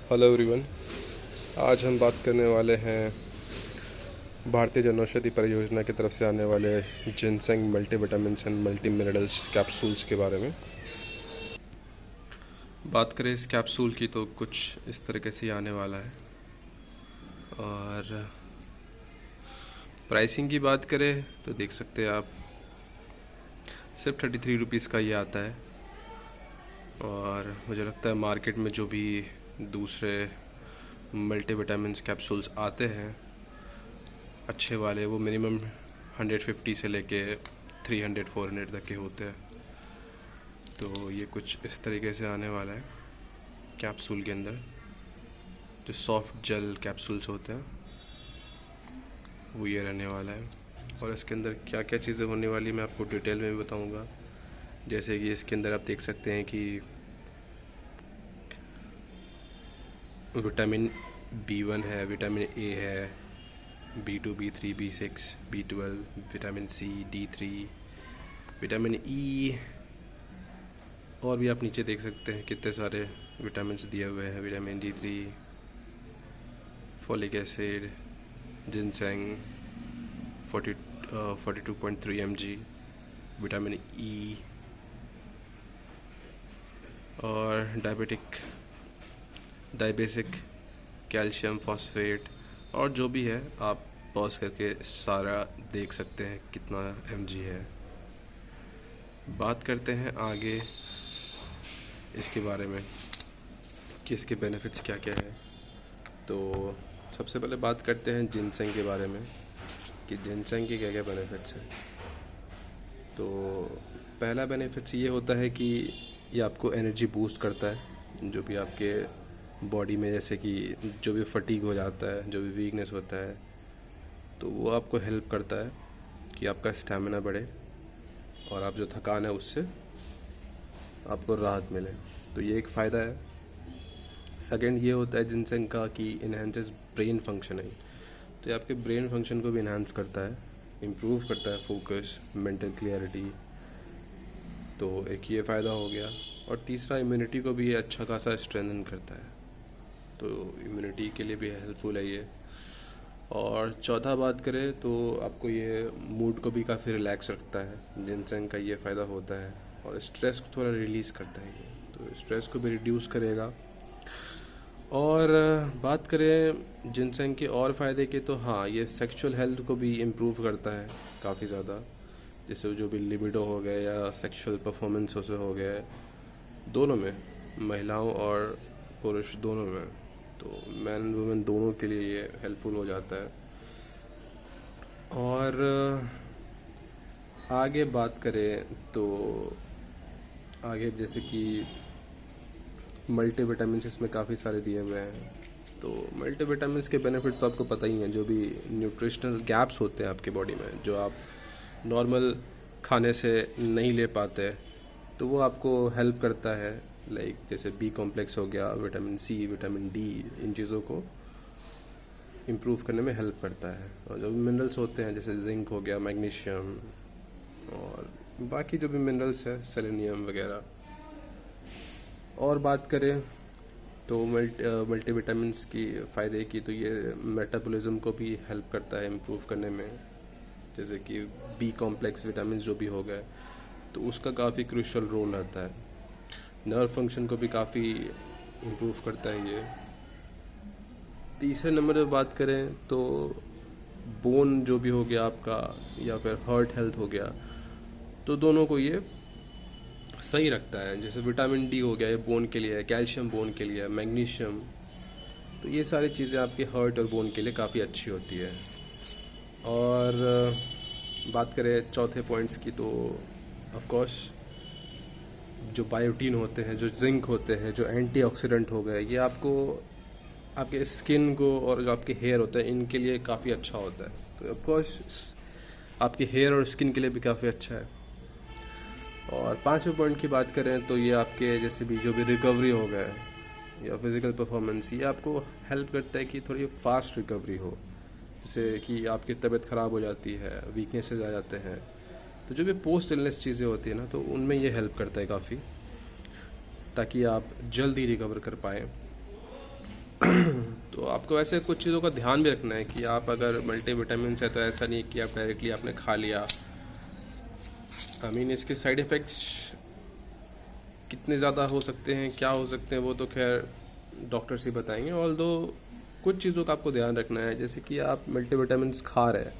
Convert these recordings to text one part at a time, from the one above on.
Hello everyone. आज हम बात करने वाले हैं भारतीय जनौषधि परियोजना की तरफ से आने वाले ginseng multivitamins and multi minerals capsules के बारे में। बात करें इस कैप्सूल की तो कुछ इस तरीके से आने वाला है। और प्राइसिंग की बात करें तो देख सकते हैं आप, सिर्फ 33 रुपीज़ का ये आता है। और मुझे लगता है मार्केट में जो भी दूसरे मल्टीविटामिन्स कैप्सूल्स आते हैं अच्छे वाले, वो मिनिमम 150 से लेके 300-400 तक के होते हैं। तो ये कुछ इस तरीके से आने वाला है कैप्सूल के अंदर। जो सॉफ्ट जेल कैप्सूल्स होते हैं वो ये रहने वाला है। और इसके अंदर क्या क्या चीज़ें होने वाली मैं आपको डिटेल में भी बताऊंगा। जैसे कि इसके अंदर आप देख सकते हैं कि विटामिन B1 है, विटामिन A है, B2, B3, B6, B12, vitamin C, D3, vitamin E, और भी आप नीचे देख सकते हैं कितने सारे विटामिन दिए हुए हैं। Vitamin D3, folic acid, ginseng 42.3 mg, vitamin E, और डायबेसिक कैल्शियम फॉस्फेट, और जो भी है आप पॉज करके सारा देख सकते हैं कितना mg है। बात करते हैं आगे इसके बारे में कि इसके बेनिफिट्स क्या क्या है। तो सबसे पहले बात करते हैं जिनसेंग के बारे में कि जिनसेंग के क्या क्या बेनिफिट्स हैं। तो पहला बेनिफिट्स ये होता है कि ये आपको एनर्जी बूस्ट करता है। जो भी आपके बॉडी में जैसे कि जो भी फटीग हो जाता है, जो भी वीकनेस होता है, तो वो आपको हेल्प करता है कि आपका स्टैमिना बढ़े और आप जो थकान है उससे आपको राहत मिले। तो ये एक फ़ायदा है। सेकंड ये होता है जिनसेंग का कि इन्हेंसेस ब्रेन फंक्शनिंग। तो ये आपके ब्रेन फंक्शन को भी इन्हांस करता है, इम्प्रूव करता है फोकस, मेंटल क्लियरिटी। तो एक ये फ़ायदा हो गया। और तीसरा, इम्यूनिटी को भी ये अच्छा खासा स्ट्रेंथन करता है, तो इम्यूनिटी के लिए भी हेल्पफुल है ये। और चौथा बात करें तो आपको ये मूड को भी काफ़ी रिलैक्स रखता है। जिनसेंग का ये फ़ायदा होता है। और स्ट्रेस को थोड़ा रिलीज़ करता है ये, तो स्ट्रेस को भी रिड्यूस करेगा। और बात करें जिनसेंग के और फ़ायदे के तो हाँ, ये सेक्सुअल हेल्थ को भी इम्प्रूव करता है काफ़ी ज़्यादा। जैसे जो भी लिबिडो हो गए या सेक्सुअल परफॉर्मेंस हो गए, दोनों में, महिलाओं और पुरुष दोनों में, तो मैन एंड वुमेन दोनों के लिए ये हेल्पफुल हो जाता है। और आगे बात करें तो आगे जैसे कि मल्टीविटामिन्स इसमें काफ़ी सारे दिए हुए हैं। तो मल्टीविटामिन्स के बेनिफिट तो आपको पता ही हैं। जो भी न्यूट्रिशनल गैप्स होते हैं आपकी बॉडी में, जो आप नॉर्मल खाने से नहीं ले पाते, तो वो आपको हेल्प करता है। लाइक जैसे B कॉम्प्लेक्स हो गया, विटामिन C, विटामिन D, इन चीज़ों को इम्प्रूव करने में हेल्प करता है। और जो मिनरल्स होते हैं जैसे जिंक हो गया, मैग्नीशियम, और बाकी जो भी मिनरल्स है, सेलेनियम वगैरह। और बात करें तो मल्टीविटामिन्स की फ़ायदे की, तो ये मेटाबॉलिज्म को भी हेल्प करता है इम्प्रूव करने में। जैसे कि B कॉम्प्लेक्स विटामिन जो भी हो गए, तो उसका काफ़ी क्रूशियल रोल रहता है। नर्व फंक्शन को भी काफ़ी इम्प्रूव करता है ये। तीसरे नंबर पर बात करें तो बोन जो भी हो गया आपका, या फिर हार्ट हेल्थ हो गया, तो दोनों को ये सही रखता है। जैसे विटामिन D हो गया, ये बोन के लिए है, कैल्शियम बोन के लिए है, मैग्नीशियम, तो ये सारी चीज़ें आपके हार्ट और बोन के लिए काफ़ी अच्छी होती है। और बात करें चौथे पॉइंट्स की, तो ऑफ कोर्स जो बायोटीन होते हैं, जो जिंक होते हैं, जो एंटीऑक्सीडेंट हो गए, ये आपको आपके स्किन को और जो आपके हेयर होते हैं इनके लिए काफ़ी अच्छा होता है। तो ऑफ कोर्स आपके हेयर और स्किन के लिए भी काफ़ी अच्छा है। और पांचवें पॉइंट की बात करें तो ये आपके जैसे भी जो भी रिकवरी हो गए या फिज़िकल परफॉर्मेंस, ये आपको हेल्प करता है कि थोड़ी फास्ट रिकवरी हो। जैसे कि आपकी तबीयत ख़राब हो जाती है, वीकनेसेस आ जाते हैं, तो जो भी पोस्ट इलनेस चीज़ें होती है ना, तो उनमें ये हेल्प करता है काफ़ी, ताकि आप जल्दी रिकवर कर पाएँ। तो आपको ऐसे कुछ चीज़ों का ध्यान भी रखना है कि आप अगर मल्टीविटामिन है तो ऐसा नहीं कि आप डायरेक्टली आपने खा लिया। इसके साइड इफ़ेक्ट्स कितने ज़्यादा हो सकते हैं, क्या हो सकते हैं, वो तो खैर डॉक्टर्स ही बताएंगे। ऑल्दो कुछ चीज़ों का आपको ध्यान रखना है, जैसे कि आप मल्टीविटामिन खा रहे हैं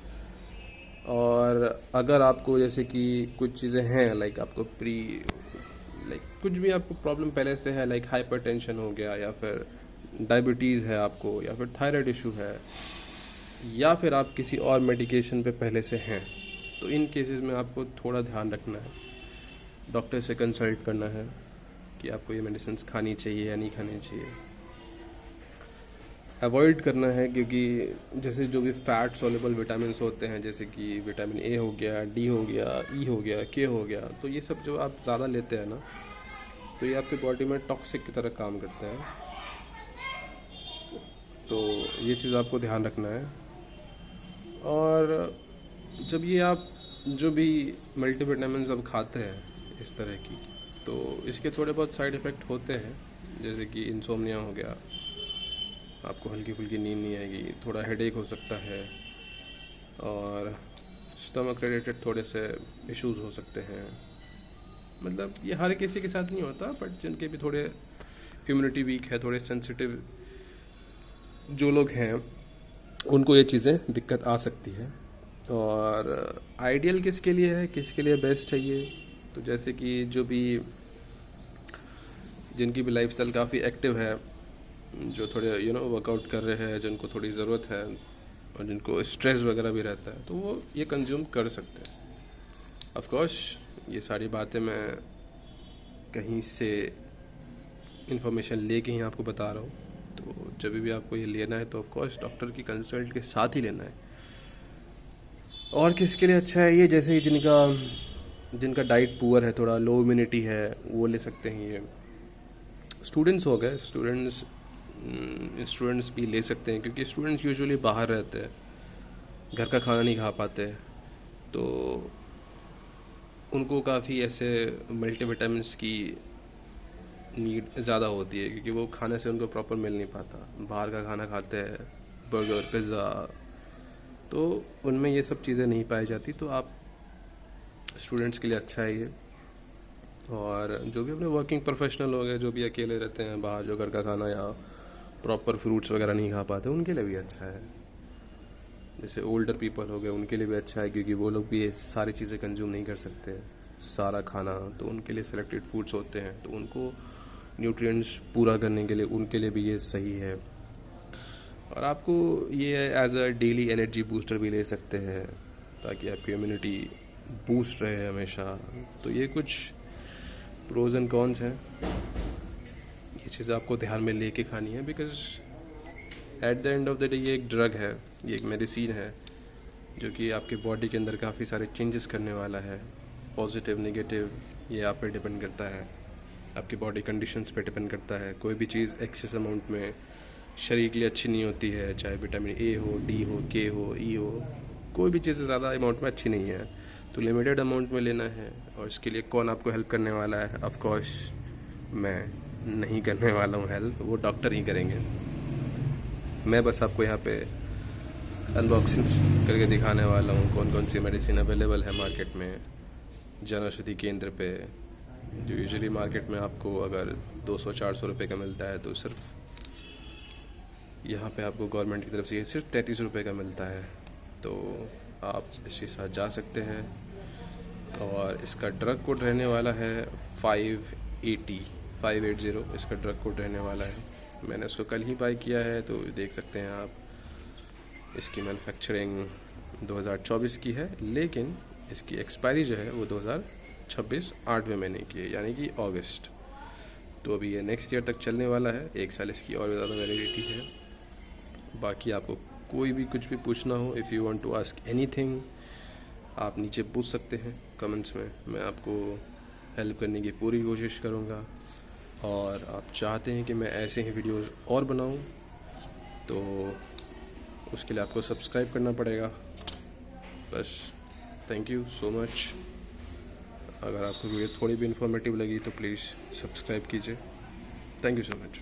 और अगर आपको जैसे कि कुछ चीज़ें हैं लाइक आपको कुछ भी आपको प्रॉब्लम पहले से है, लाइक हाइपरटेंशन हो गया या फिर डायबिटीज़ है आपको या फिर थायराइड इशू है या फिर आप किसी और मेडिकेशन पे पहले से हैं, तो इन केसेस में आपको थोड़ा ध्यान रखना है, डॉक्टर से कंसल्ट करना है कि आपको ये मेडिसिन खानी चाहिए या नहीं खानी चाहिए। अवॉइड करना है क्योंकि जैसे जो भी फैट सॉल्युबल विटामिन्स होते हैं, जैसे कि विटामिन ए हो गया, डी हो गया, ई हो गया, के हो गया, तो ये सब जो आप ज़्यादा लेते हैं ना, तो ये आपकी बॉडी में टॉक्सिक की तरह काम करते हैं। तो ये चीज़ आपको ध्यान रखना है। और जब ये आप जो भी मल्टीविटामिन्स अब खाते हैं इस तरह की, तो इसके थोड़े बहुत साइड इफ़ेक्ट होते हैं, जैसे कि इंसोम्निया हो गया, आपको हल्की फुल्की नींद नहीं आएगी, थोड़ा हेडेक हो सकता है और स्टमक रिलेटेड थोड़े से इश्यूज हो सकते हैं। मतलब ये हर किसी के साथ नहीं होता, बट जिनके भी थोड़े इम्यूनिटी वीक है, थोड़े सेंसिटिव जो लोग हैं, उनको ये चीज़ें दिक्कत आ सकती है। और आइडियल किसके लिए है, किसके लिए बेस्ट है ये, तो जैसे कि जो भी जिनकी भी लाइफस्टाइल काफ़ी एक्टिव है, जो थोड़े वर्कआउट कर रहे हैं, जिनको थोड़ी ज़रूरत है और जिनको स्ट्रेस वगैरह भी रहता है, तो वो ये कंज्यूम कर सकते हैं। ऑफ कोर्स ये सारी बातें मैं कहीं से इंफॉर्मेशन लेके ही आपको बता रहा हूँ, तो जब भी आपको ये लेना है तो ऑफ कोर्स डॉक्टर की कंसल्ट के साथ ही लेना है। और किसके लिए अच्छा है ये, जैसे ही जिनका डाइट पुअर है, थोड़ा लो इम्यूनिटी है, वो ले सकते हैं ये। स्टूडेंट्स हो गए, स्टूडेंट्स भी ले सकते हैं, क्योंकि स्टूडेंट्स यूजुअली बाहर रहते हैं, घर का खाना नहीं खा पाते, तो उनको काफ़ी ऐसे मल्टीविटामिन्स की नीड ज़्यादा होती है, क्योंकि वो खाने से उनको प्रॉपर मिल नहीं पाता। बाहर का खाना खाते हैं, बर्गर, पिज़्ज़ा, तो उनमें ये सब चीज़ें नहीं पाई जाती। तो आप स्टूडेंट्स के लिए अच्छा है ये। और जो भी अपने वर्किंग प्रोफेशनल हो गए, जो भी अकेले रहते हैं बाहर, जो घर का खाना या प्रॉपर फ्रूट्स वगैरह नहीं खा पाते, उनके लिए भी अच्छा है। जैसे ओल्डर पीपल हो गए, उनके लिए भी अच्छा है, क्योंकि वो लोग भी ये सारी चीज़ें कंज्यूम नहीं कर सकते सारा खाना, तो उनके लिए सेलेक्टेड फूड्स होते हैं, तो उनको न्यूट्रिएंट्स पूरा करने के लिए उनके लिए भी ये सही है। और आपको ये as a daily energy booster भी ले सकते हैं, ताकि आपकी इम्यूनिटी बूस्ट रहे हमेशा। तो ये कुछ प्रोज एंड कॉन्स हैं, ये चीज़ आपको ध्यान में लेके खानी है, because at the end of the day ये एक ड्रग है, ये एक मेडिसिन है, जो कि आपके बॉडी के अंदर काफ़ी सारे चेंजेस करने वाला है। पॉजिटिव, नेगेटिव, ये आप पे डिपेंड करता है, आपकी बॉडी कंडीशंस पे डिपेंड करता है। कोई भी चीज़ एक्सेस अमाउंट में शरीर के लिए अच्छी नहीं होती है, चाहे विटामिन ए हो, डी हो, के हो, ई हो, कोई भी चीज़ ज़्यादा अमाउंट में अच्छी नहीं है, तो लिमिटेड अमाउंट में लेना है। और इसके लिए कौन आपको हेल्प करने वाला है? ऑफ कोर्स मैं नहीं करने वाला हूँ हेल्प, वो डॉक्टर ही करेंगे। मैं बस आपको यहाँ पे अनबॉक्सिंग करके दिखाने वाला हूँ कौन कौन सी मेडिसिन अवेलेबल है मार्केट में, जन औषधि केंद्र पे, जो यूजुअली मार्केट में आपको अगर 200-400 रुपये का मिलता है, तो सिर्फ यहाँ पे आपको गवर्नमेंट की तरफ से ये सिर्फ 33 रुपये का मिलता है। तो आप इसके साथ जा सकते हैं। और इसका ड्रग कोड रहने वाला है 580 इसका ड्रग कोड रहने वाला है। मैंने इसको कल ही बाय किया है, तो देख सकते हैं आप। इसकी मैन्युफैक्चरिंग 2024 की है, लेकिन इसकी एक्सपायरी जो है वो 2026 8वें महीने की है, यानी कि अगस्त। तो अभी ये नेक्स्ट ईयर तक चलने वाला है, 1 साल इसकी और भी ज़्यादा वैलिडिटी है। बाकी आपको कोई भी कुछ भी पूछना हो, if you want to ask anything, आप नीचे पूछ सकते हैं कमेंट्स में, मैं आपको हेल्प करने की पूरी कोशिश करूँगा। और आप चाहते हैं कि मैं ऐसे ही वीडियोस और बनाऊं, तो उसके लिए आपको सब्सक्राइब करना पड़ेगा बस। Thank you so much. अगर आपको वीडियो थोड़ी भी इन्फॉर्मेटिव लगी तो प्लीज़ सब्सक्राइब कीजिए। Thank you so much.